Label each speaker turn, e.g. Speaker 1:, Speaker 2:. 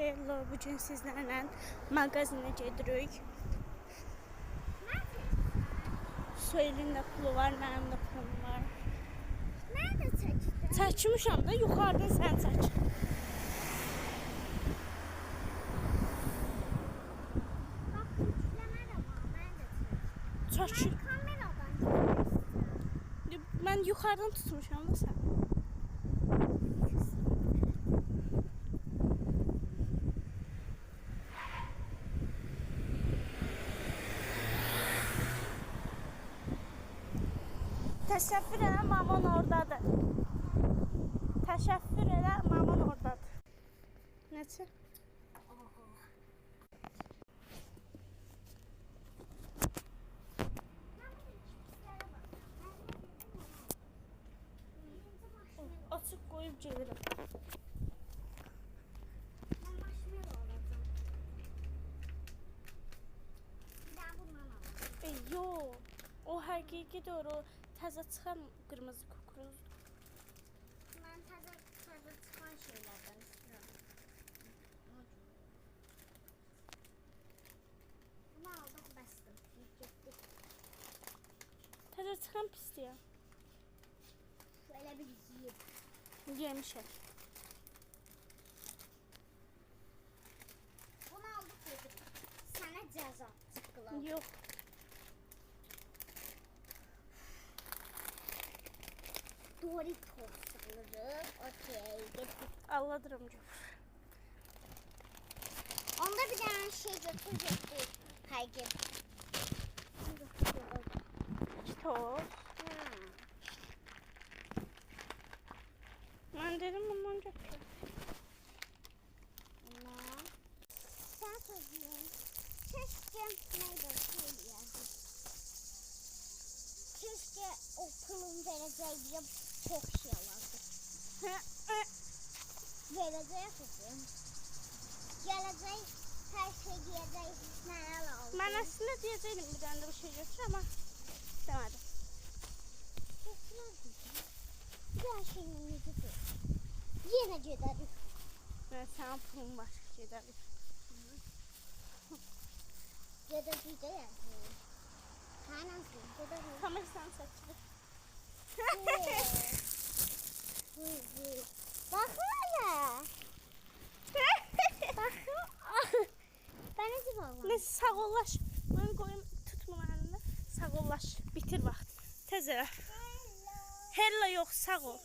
Speaker 1: Hello, bugün sizlərlə mağazinə gedirik. Söylün də pulu var, mənim də pulum var.
Speaker 2: Nerede çəkdin?
Speaker 1: Çəkmişəm də, yuxarıdan sən çək.
Speaker 2: Bax, yükləmərəm ha, mən də çəkdim.
Speaker 1: Çək.
Speaker 2: Mən kameradan çəkmişdim.
Speaker 1: Mən yuxarıdan tutmuşam da sən. Təşəkkür edən maman oradadır. Təşəkkür edən maman oradadır. Neçə? Açıq qoyub gedirəm.
Speaker 2: Mən marshmallow alacağım. Bir daha bundan alacağım.
Speaker 1: Yox. O həqiqidir, o təzə çıxan qırmızı kukuruzdur.
Speaker 2: Mən təzə çıxan şeylərdən istəyirəm. Bunu aldıq, bəsdim. Getdik.
Speaker 1: Təzə çıxan pisdir ya.
Speaker 2: Şöyle bir yiyip.
Speaker 1: Yemişək.
Speaker 2: Bunu aldık, getirdik. Sənə cəza çıxılar.
Speaker 1: Yox.
Speaker 2: Doritos alırıq. Okey, getdik.
Speaker 1: Alladıram gör.
Speaker 2: Onda bir dənə şey götür, getdik. Hayır.
Speaker 1: Kitos. Mən dedim bundan götür.
Speaker 2: Bundan. Sən sözün. Keşke neydi o şey yerdi. Keşke o pulun vereceği çok şey alardı. Vereceği kızım. Gelecek, her şey diyecek, neler aldı.
Speaker 1: Mən əslində deyəcəkdim bir dənə də bir şey götür, amma demədim.
Speaker 2: Götürürdüm. Bir her şeyin nedir? Yine giderik.
Speaker 1: Sənin pulun var, gedərik.
Speaker 2: Giderik de yani. Kaynasın, giderik.
Speaker 1: Kamera sən çəkilir.
Speaker 2: Bakın hele. Bakın. Ben ne bağlı?
Speaker 1: Neyse, sağollaş. Mən qoyum, tutma əlində. Sağollaş, bitir vaxt. Tezə. Hello yox, sağ ol.